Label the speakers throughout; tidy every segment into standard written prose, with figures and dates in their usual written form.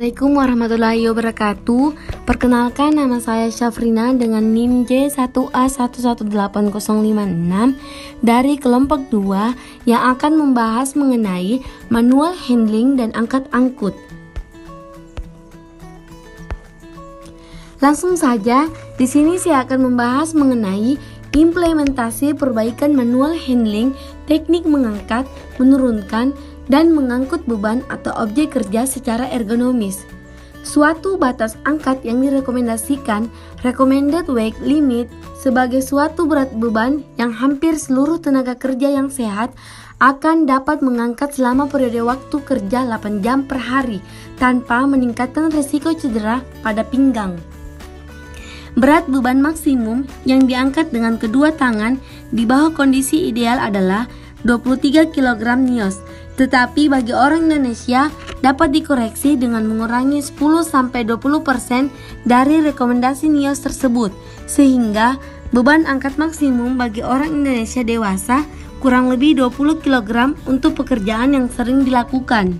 Speaker 1: Assalamualaikum warahmatullahi wabarakatuh. Perkenalkan, nama saya Syafrina dengan NIM J1A118056 dari kelompok 2 yang akan membahas mengenai manual handling dan angkat-angkut. Langsung saja, di sini saya akan membahas mengenai implementasi perbaikan manual handling, teknik mengangkat, menurunkan, dan mengangkut beban atau objek kerja secara ergonomis. Suatu batas angkat yang direkomendasikan, recommended weight limit, sebagai suatu berat beban yang hampir seluruh tenaga kerja yang sehat akan dapat mengangkat selama periode waktu kerja 8 jam per hari tanpa meningkatkan risiko cedera pada pinggang. Berat beban maksimum yang diangkat dengan kedua tangan di bawah kondisi ideal adalah 23 kg NIOS. Tetapi bagi orang Indonesia dapat dikoreksi dengan mengurangi 10-20% dari rekomendasi NIOS tersebut, sehingga beban angkat maksimum bagi orang Indonesia dewasa kurang lebih 20 kg untuk pekerjaan yang sering dilakukan.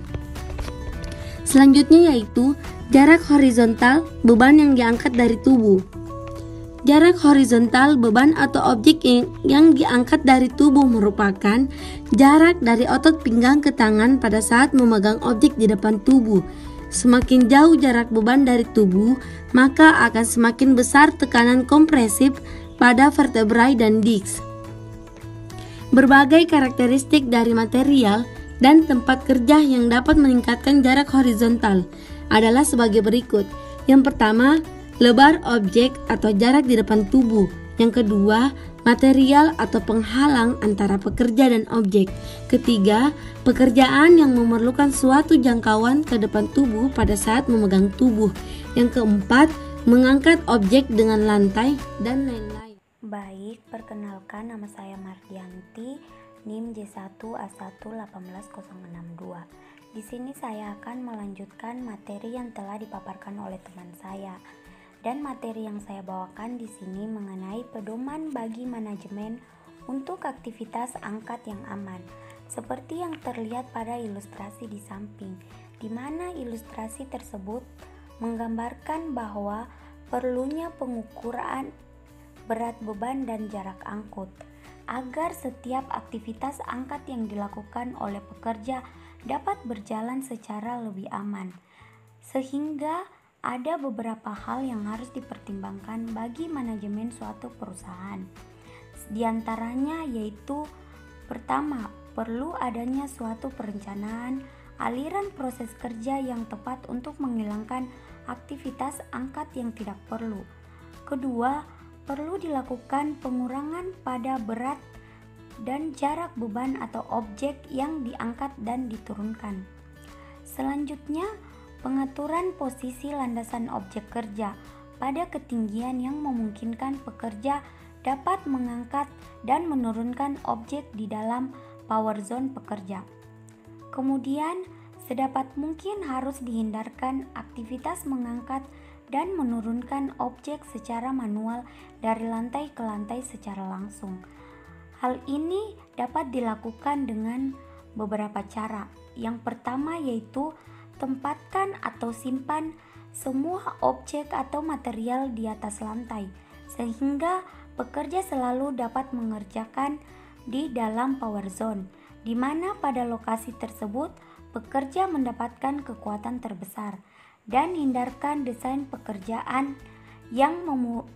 Speaker 1: Selanjutnya yaitu jarak horizontal beban yang diangkat dari tubuh. Jarak horizontal beban atau objek yang diangkat dari tubuh merupakan jarak dari otot pinggang ke tangan pada saat memegang objek di depan tubuh. Semakin jauh jarak beban dari tubuh, maka akan semakin besar tekanan kompresif pada vertebrae dan disk. Berbagai karakteristik dari material dan tempat kerja yang dapat meningkatkan jarak horizontal adalah sebagai berikut. Yang pertama, lebar objek atau jarak di depan tubuh. Yang kedua, material atau penghalang antara pekerja dan objek. Ketiga, pekerjaan yang memerlukan suatu jangkauan ke depan tubuh pada saat memegang tubuh. Yang keempat, mengangkat objek dengan lantai dan lain-lain.
Speaker 2: Baik, perkenalkan, nama saya Mardianti, NIM J1A1118062. Di sini saya akan melanjutkan materi yang telah dipaparkan oleh teman saya. Dan materi yang saya bawakan di sini mengenai pedoman bagi manajemen untuk aktivitas angkat yang aman, seperti yang terlihat pada ilustrasi di samping, di mana ilustrasi tersebut menggambarkan bahwa perlunya pengukuran berat beban dan jarak angkut, agar setiap aktivitas angkat yang dilakukan oleh pekerja dapat berjalan secara lebih aman, sehingga ada beberapa hal yang harus dipertimbangkan bagi manajemen suatu perusahaan. Di antaranya yaitu, pertama, perlu adanya suatu perencanaan aliran proses kerja yang tepat untuk menghilangkan aktivitas angkat yang tidak perlu. Kedua, perlu dilakukan pengurangan pada berat dan jarak beban atau objek yang diangkat dan diturunkan. Selanjutnya, pengaturan posisi landasan objek kerja pada ketinggian yang memungkinkan pekerja dapat mengangkat dan menurunkan objek di dalam power zone pekerja. Kemudian, sedapat mungkin harus dihindarkan aktivitas mengangkat dan menurunkan objek secara manual dari lantai ke lantai secara langsung. Hal ini dapat dilakukan dengan beberapa cara. Yang pertama yaitu tempatkan atau simpan semua objek atau material di atas lantai, sehingga pekerja selalu dapat mengerjakan di dalam power zone, di mana pada lokasi tersebut pekerja mendapatkan kekuatan terbesar. Dan hindarkan desain pekerjaan yang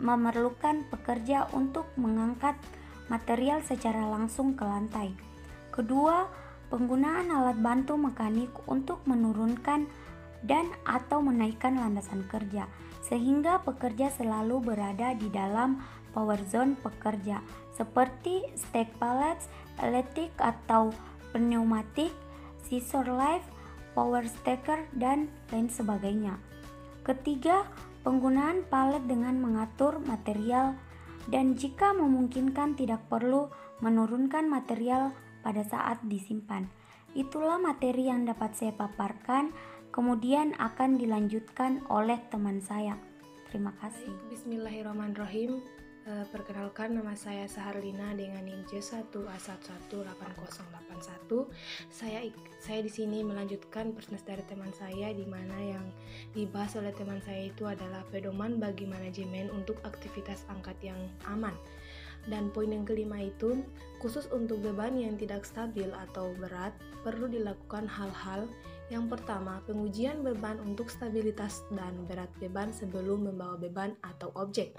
Speaker 2: memerlukan pekerja untuk mengangkat material secara langsung ke lantai. Kedua, penggunaan alat bantu mekanik untuk menurunkan dan atau menaikkan landasan kerja, sehingga pekerja selalu berada di dalam power zone pekerja, seperti stack pallets, elektrik atau pneumatik, scissor lift, power stacker, dan lain sebagainya. Ketiga, penggunaan palet dengan mengatur material, dan jika memungkinkan tidak perlu menurunkan material pada saat disimpan. Itulah materi yang dapat saya paparkan, kemudian akan dilanjutkan oleh teman saya. Terima kasih.
Speaker 3: Bismillahirrahmanirrahim. Perkenalkan, nama saya Saharlina dengan NIM J1A118081. Saya di sini melanjutkan presentasi dari teman saya, di mana yang dibahas oleh teman saya itu adalah pedoman bagi manajemen untuk aktivitas angkat yang aman. Dan poin yang kelima itu, khusus untuk beban yang tidak stabil atau berat, perlu dilakukan hal-hal. Yang pertama, pengujian beban untuk stabilitas dan berat beban sebelum membawa beban atau objek.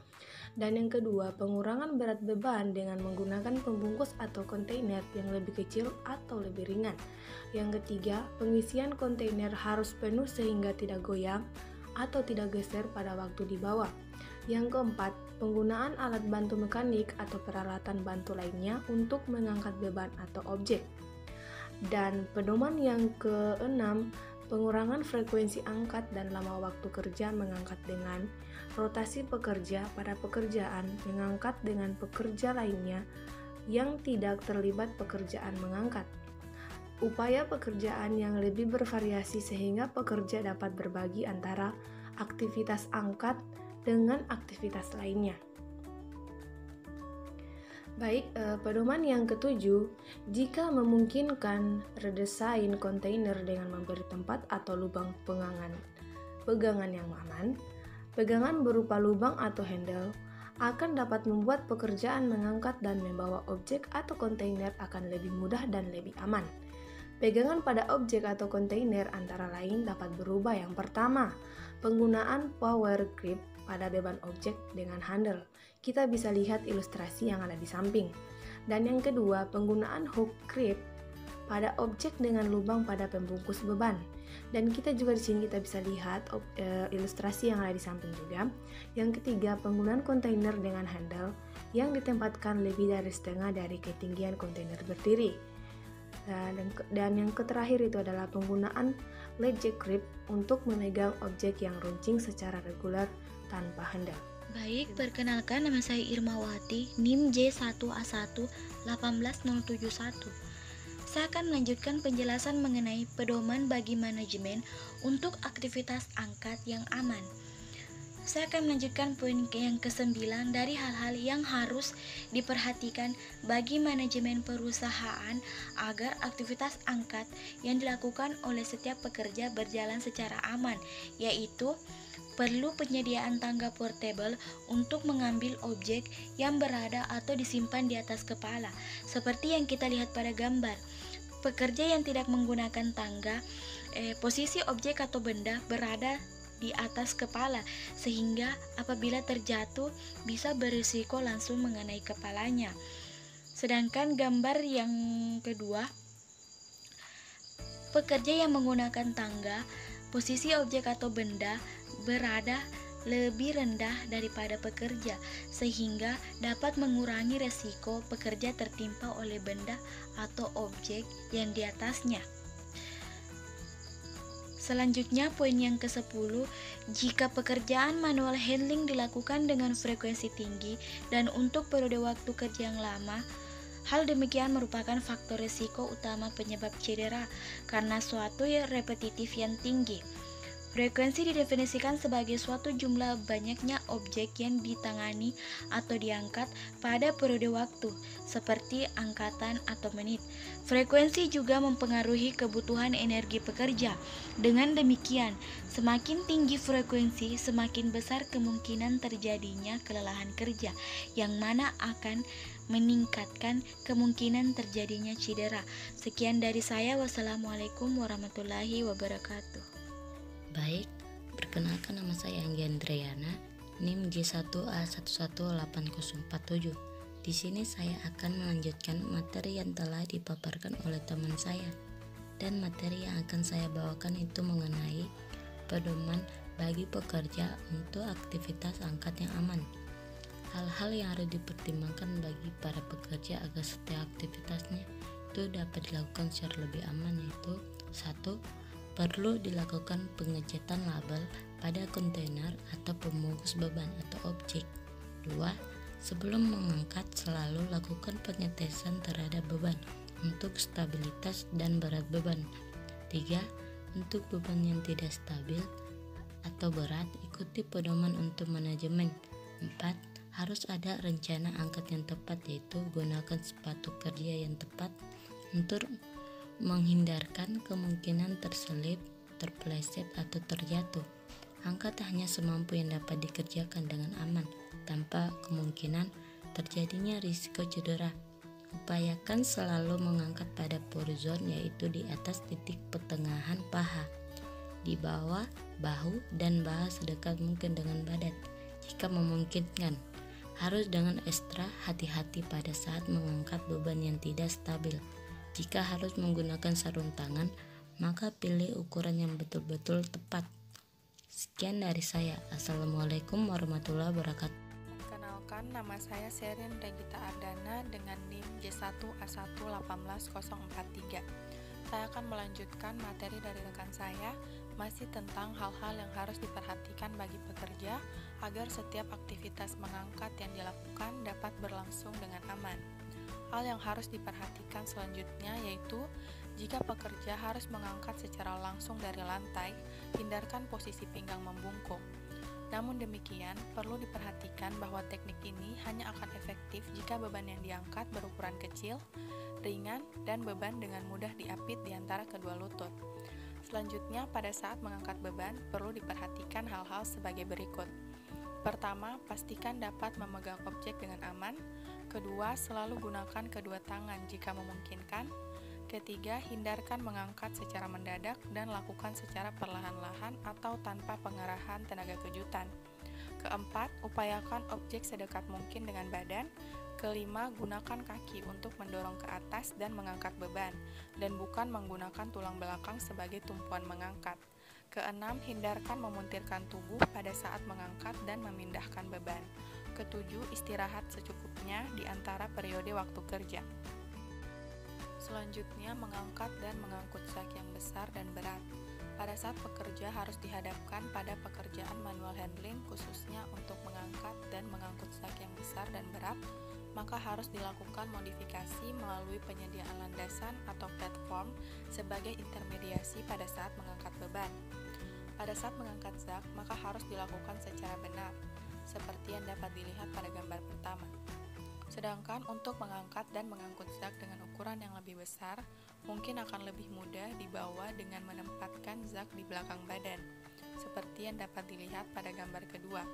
Speaker 3: Dan yang kedua, pengurangan berat beban dengan menggunakan pembungkus atau kontainer yang lebih kecil atau lebih ringan. Yang ketiga, pengisian kontainer harus penuh sehingga tidak goyang atau tidak geser pada waktu dibawa. Yang keempat, penggunaan alat bantu mekanik atau peralatan bantu lainnya untuk mengangkat beban atau objek. Dan pedoman yang keenam, pengurangan frekuensi angkat dan lama waktu kerja mengangkat dengan rotasi pekerja pada pekerjaan mengangkat dengan pekerja lainnya yang tidak terlibat pekerjaan mengangkat. Upaya pekerjaan yang lebih bervariasi sehingga pekerja dapat berbagi antara aktivitas angkat dengan aktivitas lainnya. Baik, pedoman yang ketujuh, jika memungkinkan, redesain kontainer dengan memberi tempat atau lubang pegangan yang aman. Pegangan berupa lubang atau handle akan dapat membuat pekerjaan mengangkat dan membawa objek atau kontainer akan lebih mudah dan lebih aman. Pegangan pada objek atau kontainer antara lain dapat berubah. Yang pertama, penggunaan power grip pada beban objek dengan handle. Kita bisa lihat ilustrasi yang ada di samping. Dan yang kedua, penggunaan hook grip pada objek dengan lubang pada pembungkus beban. Dan kita juga di sini kita bisa lihat ilustrasi yang ada di samping juga. Yang ketiga, penggunaan kontainer dengan handle yang ditempatkan lebih dari setengah dari ketinggian kontainer berdiri. Dan yang terakhir itu adalah penggunaan ledge grip untuk memegang objek yang runcing secara reguler tanpa handle.
Speaker 4: Baik, perkenalkan, nama saya Irmawati, NIM J1A1-18071. Saya akan melanjutkan penjelasan mengenai pedoman bagi manajemen untuk aktivitas angkat yang aman. Saya akan melanjutkan poin yang ke-9 dari hal-hal yang harus diperhatikan bagi manajemen perusahaan agar aktivitas angkat yang dilakukan oleh setiap pekerja berjalan secara aman, yaitu perlu penyediaan tangga portable untuk mengambil objek yang berada atau disimpan di atas kepala, seperti yang kita lihat pada gambar. Pekerja yang tidak menggunakan tangga, posisi objek atau benda berada di atas kepala, sehingga apabila terjatuh bisa berisiko langsung mengenai kepalanya. Sedangkan gambar yang kedua, pekerja yang menggunakan tangga, posisi objek atau benda berada lebih rendah daripada pekerja, sehingga dapat mengurangi resiko pekerja tertimpa oleh benda atau objek yang di atasnya. Selanjutnya, poin yang ke-10, jika pekerjaan manual handling dilakukan dengan frekuensi tinggi dan untuk periode waktu kerja yang lama, hal demikian merupakan faktor risiko utama penyebab cedera karena suatu repetitif yang tinggi. Frekuensi didefinisikan sebagai suatu jumlah banyaknya objek yang ditangani atau diangkat pada periode waktu, seperti angkatan atau menit. Frekuensi juga mempengaruhi kebutuhan energi pekerja. Dengan demikian, semakin tinggi frekuensi, semakin besar kemungkinan terjadinya kelelahan kerja, yang mana akan meningkatkan kemungkinan terjadinya cedera. Sekian dari saya. Wassalamualaikum warahmatullahi wabarakatuh.
Speaker 5: Baik, perkenalkan, nama saya Anggi Andriana, NIM J1A118047. Di sini saya akan melanjutkan materi yang telah dipaparkan oleh teman saya. Dan materi yang akan saya bawakan itu mengenai pedoman bagi pekerja untuk aktivitas angkat yang aman. Hal-hal yang harus dipertimbangkan bagi para pekerja agar setiap aktivitasnya itu dapat dilakukan secara lebih aman, yaitu 1. Perlu dilakukan pengecetan label pada kontainer atau pembungkus beban atau objek. 2. Sebelum mengangkat, selalu lakukan pengetesan terhadap beban untuk stabilitas dan berat beban. 3. Untuk beban yang tidak stabil atau berat, ikuti pedoman untuk manajemen. 4. harus ada rencana angkat yang tepat, yaitu gunakan sepatu kerja yang tepat untuk menghindarkan kemungkinan terselip, terpeleset, atau terjatuh. Angkat hanya semampu yang dapat dikerjakan dengan aman, tanpa kemungkinan terjadinya risiko cedera. Upayakan selalu mengangkat pada horizon, yaitu di atas titik pertengahan paha, di bawah bahu, dan paha sedekat mungkin dengan badan. Jika memungkinkan, harus dengan ekstra hati-hati pada saat mengangkat beban yang tidak stabil. Jika harus menggunakan sarung tangan, maka pilih ukuran yang betul-betul tepat. Sekian dari saya. Assalamualaikum warahmatullahi wabarakatuh.
Speaker 6: Perkenalkan, nama saya Sherin Regita Ardana dengan NIM J1A1181043. Saya akan melanjutkan materi dari rekan saya, masih tentang hal-hal yang harus diperhatikan bagi pekerja agar setiap aktivitas mengangkat yang dilakukan dapat berlangsung dengan aman. Hal yang harus diperhatikan selanjutnya yaitu jika pekerja harus mengangkat secara langsung dari lantai, hindarkan posisi pinggang membungkuk. Namun demikian, perlu diperhatikan bahwa teknik ini hanya akan efektif jika beban yang diangkat berukuran kecil, ringan, dan beban dengan mudah diapit di antara kedua lutut. Selanjutnya, pada saat mengangkat beban, perlu diperhatikan hal-hal sebagai berikut. Pertama, pastikan dapat memegang objek dengan aman. Kedua, selalu gunakan kedua tangan jika memungkinkan. Ketiga, hindarkan mengangkat secara mendadak dan lakukan secara perlahan-lahan atau tanpa pengerahan tenaga kejutan. Keempat, upayakan objek sedekat mungkin dengan badan. Kelima, gunakan kaki untuk mendorong ke atas dan mengangkat beban, dan bukan menggunakan tulang belakang sebagai tumpuan mengangkat. Keenam, hindarkan memuntirkan tubuh pada saat mengangkat dan memindahkan beban. Ketujuh, istirahat secukupnya di antara periode waktu kerja. Selanjutnya, mengangkat dan mengangkut zak yang besar dan berat. Pada saat pekerja harus dihadapkan pada pekerjaan manual handling, khususnya untuk mengangkat dan mengangkut zak yang besar dan berat, maka harus dilakukan modifikasi melalui penyediaan landasan atau platform sebagai intermediasi pada saat mengangkat beban. Pada saat mengangkat zak, maka harus dilakukan secara benar, seperti yang dapat dilihat pada gambar pertama. Sedangkan untuk mengangkat dan mengangkut zak dengan ukuran yang lebih besar, mungkin akan lebih mudah dibawa dengan menempatkan zak di belakang badan, seperti yang dapat dilihat pada gambar kedua.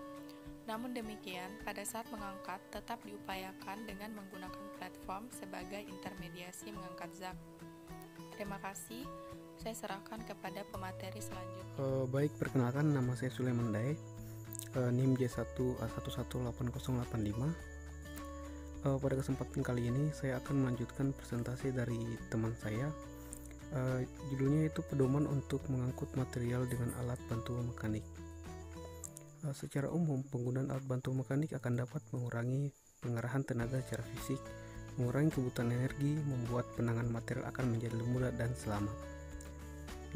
Speaker 6: Namun demikian, pada saat mengangkat tetap diupayakan dengan menggunakan platform sebagai intermediasi mengangkat zak. Terima kasih, saya serahkan kepada pemateri selanjutnya.
Speaker 7: Baik, perkenalkan, nama saya Sulaiman Dae, NIM J1A1181085. Pada kesempatan kali ini saya akan melanjutkan presentasi dari teman saya. Judulnya itu pedoman untuk mengangkut material dengan alat bantu mekanik. Secara umum, penggunaan alat bantu mekanik akan dapat mengurangi pengerahan tenaga secara fisik, mengurangi kebutuhan energi, membuat penanganan material akan menjadi lebih mudah dan selamat.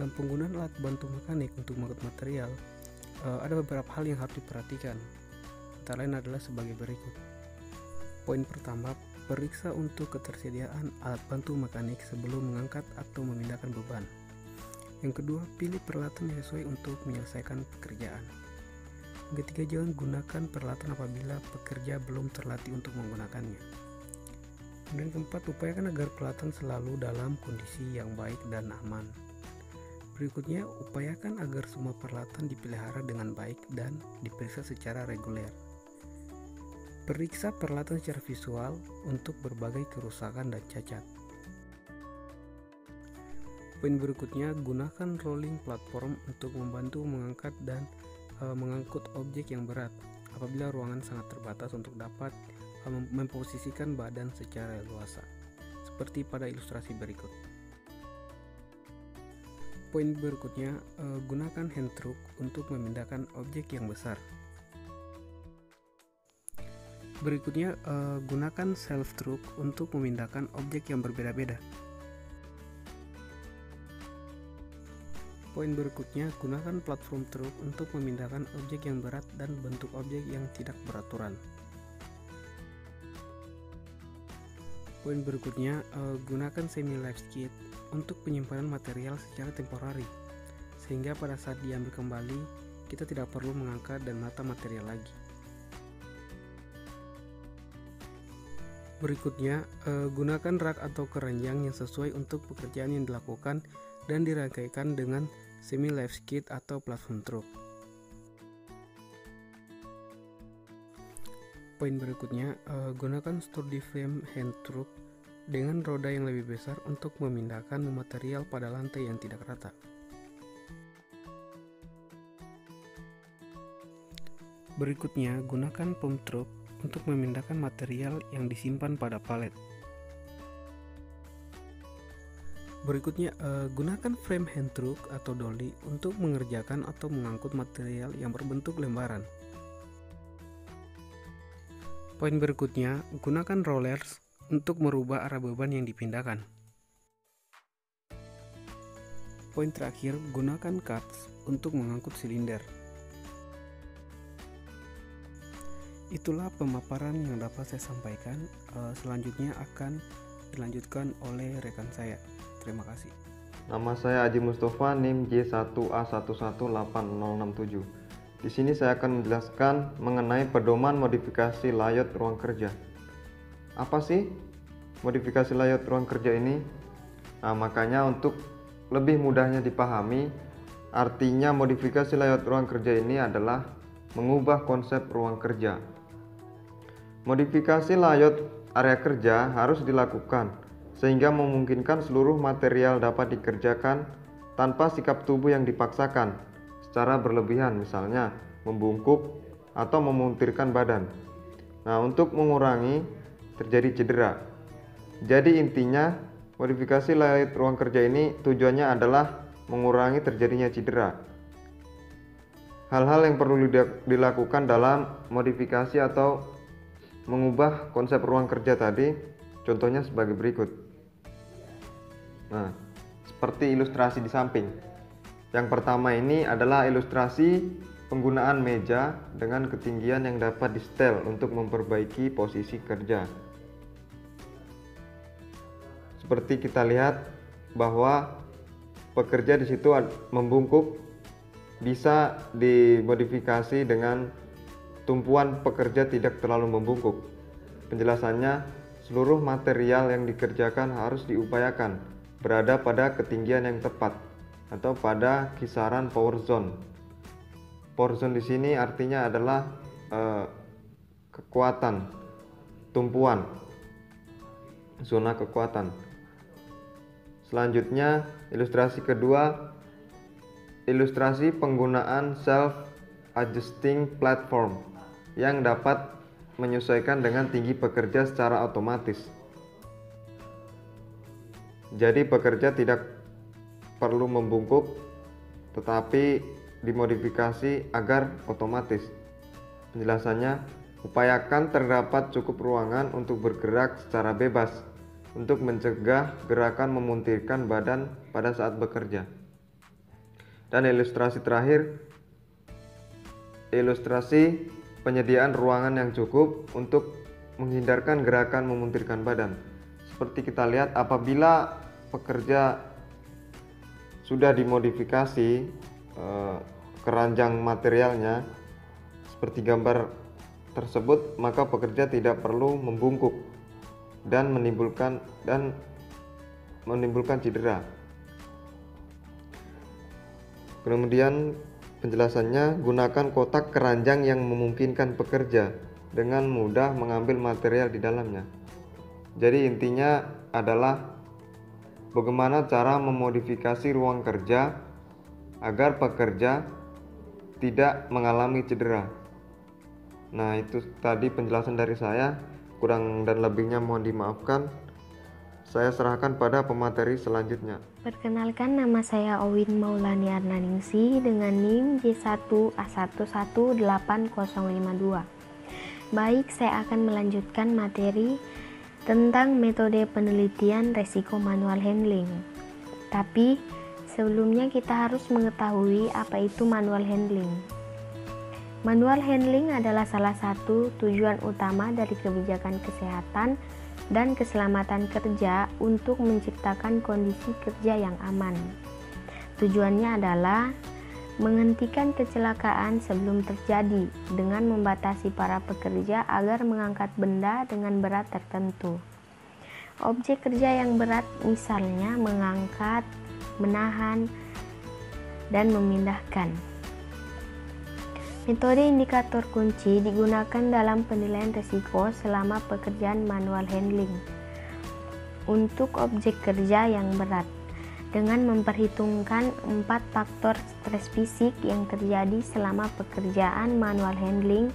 Speaker 7: Dalam penggunaan alat bantu mekanik untuk mengangkut material, ada beberapa hal yang harus diperhatikan. Antara lain adalah sebagai berikut. Poin pertama, periksa untuk ketersediaan alat bantu mekanik sebelum mengangkat atau memindahkan beban. Yang kedua, pilih peralatan yang sesuai untuk menyelesaikan pekerjaan. Yang ketiga, jangan gunakan peralatan apabila pekerja belum terlatih untuk menggunakannya. Kemudian keempat, upayakan agar peralatan selalu dalam kondisi yang baik dan aman. Berikutnya, upayakan agar semua peralatan dipelihara dengan baik dan diperiksa secara reguler. Periksa peralatan secara visual untuk berbagai kerusakan dan cacat. Poin berikutnya, gunakan rolling platform untuk membantu mengangkat dan mengangkut objek yang berat apabila ruangan sangat terbatas untuk dapat memposisikan badan secara leluasa, seperti pada ilustrasi berikut. Poin berikutnya, gunakan hand truck untuk memindahkan objek yang besar. Berikutnya, gunakan self truck untuk memindahkan objek yang berbeda-beda. Poin berikutnya, gunakan platform truck untuk memindahkan objek yang berat dan bentuk objek yang tidak beraturan. Poin berikutnya, gunakan semi-life kit untuk penyimpanan material secara temporari, sehingga pada saat diambil kembali, kita tidak perlu mengangkat dan menata material lagi. Berikutnya, gunakan rak atau keranjang yang sesuai untuk pekerjaan yang dilakukan dan dirangkaikan dengan semi-lift skid atau platform truk. Poin berikutnya, gunakan sturdy frame hand truk dengan roda yang lebih besar untuk memindahkan material pada lantai yang tidak rata. Berikutnya, gunakan pump truk untuk memindahkan material yang disimpan pada palet. Berikutnya, gunakan frame hand truck atau dolly untuk mengerjakan atau mengangkut material yang berbentuk lembaran. Poin berikutnya, gunakan rollers untuk merubah arah beban yang dipindahkan. Poin terakhir, gunakan carts untuk mengangkut silinder. Itulah pemaparan yang dapat saya sampaikan. Selanjutnya akan dilanjutkan oleh rekan saya. Terima kasih.
Speaker 8: Nama saya Aji Mustafa, NIM J1A1180067. Di sini saya akan menjelaskan mengenai pedoman modifikasi layout ruang kerja. Apa sih modifikasi layout ruang kerja ini? Nah, makanya untuk lebih mudahnya dipahami, artinya modifikasi layout ruang kerja ini adalah mengubah konsep ruang kerja. Modifikasi layout area kerja harus dilakukan sehingga memungkinkan seluruh material dapat dikerjakan tanpa sikap tubuh yang dipaksakan secara berlebihan, misalnya membungkuk atau memuntirkan badan. Nah, untuk mengurangi terjadi cedera. Jadi intinya modifikasi layout ruang kerja ini tujuannya adalah mengurangi terjadinya cedera. Hal-hal yang perlu dilakukan dalam modifikasi atau mengubah konsep ruang kerja tadi, contohnya sebagai berikut. Nah, seperti ilustrasi di samping. Yang pertama ini adalah ilustrasi penggunaan meja dengan ketinggian yang dapat di-setel untuk memperbaiki posisi kerja. Seperti kita lihat bahwa pekerja di situ membungkuk, bisa dimodifikasi dengan tumpuan pekerja tidak terlalu membungkuk. Penjelasannya, seluruh material yang dikerjakan harus diupayakan berada pada ketinggian yang tepat atau pada kisaran power zone. Power zone di sini artinya adalah kekuatan, tumpuan, zona kekuatan. Selanjutnya, ilustrasi kedua, ilustrasi penggunaan self adjusting platform yang dapat menyesuaikan dengan tinggi pekerja secara otomatis. Jadi pekerja tidak perlu membungkuk, tetapi dimodifikasi agar otomatis. Penjelasannya, upayakan terdapat cukup ruangan untuk bergerak secara bebas untuk mencegah gerakan memuntirkan badan pada saat bekerja. Dan ilustrasi terakhir, ilustrasi penyediaan ruangan yang cukup untuk menghindarkan gerakan memuntirkan badan. Seperti kita lihat, apabila pekerja sudah dimodifikasi keranjang materialnya seperti gambar tersebut, maka pekerja tidak perlu membungkuk dan menimbulkan cedera. Kemudian penjelasannya, gunakan kotak keranjang yang memungkinkan pekerja dengan mudah mengambil material di dalamnya. Jadi intinya adalah bagaimana cara memodifikasi ruang kerja agar pekerja tidak mengalami cedera. Nah, itu tadi penjelasan dari saya. Kurang dan lebihnya mohon dimaafkan. Saya serahkan pada pemateri selanjutnya.
Speaker 2: Perkenalkan, nama saya Owin Maulani Arnaningsi dengan NIM J1A1180052. Baik, saya akan melanjutkan materi tentang metode penelitian resiko manual handling. Tapi sebelumnya kita harus mengetahui apa itu manual handling. Manual handling adalah salah satu tujuan utama dari kebijakan kesehatan dan keselamatan kerja untuk menciptakan kondisi kerja yang aman. Tujuannya adalah menghentikan kecelakaan sebelum terjadi dengan membatasi para pekerja agar mengangkat benda dengan berat tertentu. Objek kerja yang berat misalnya mengangkat, menahan, dan memindahkan. Metode indikator kunci digunakan dalam penilaian risiko selama pekerjaan manual handling untuk objek kerja yang berat, dengan memperhitungkan 4 faktor stres fisik yang terjadi selama pekerjaan manual handling,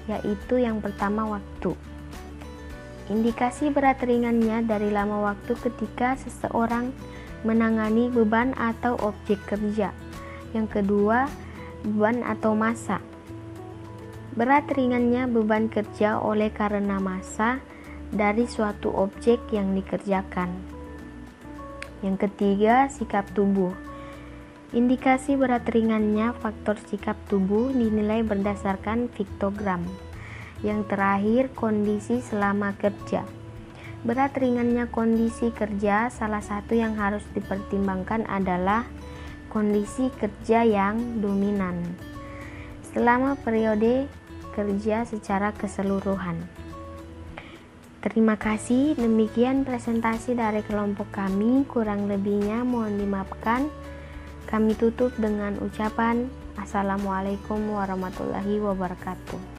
Speaker 2: yaitu yang pertama waktu. Indikasi berat ringannya dari lama waktu ketika seseorang menangani beban atau objek kerja. Yang kedua, beban atau massa. Berat ringannya beban kerja oleh karena massa dari suatu objek yang dikerjakan. Yang ketiga, sikap tubuh. Indikasi berat ringannya faktor sikap tubuh dinilai berdasarkan piktogram. Yang terakhir, kondisi selama kerja. Berat ringannya kondisi kerja, salah satu yang harus dipertimbangkan adalah kondisi kerja yang dominan selama periode kerja secara keseluruhan. Terima kasih, demikian presentasi dari kelompok kami, kurang lebihnya mohon dimaafkan. Kami tutup dengan ucapan Assalamualaikum warahmatullahi wabarakatuh.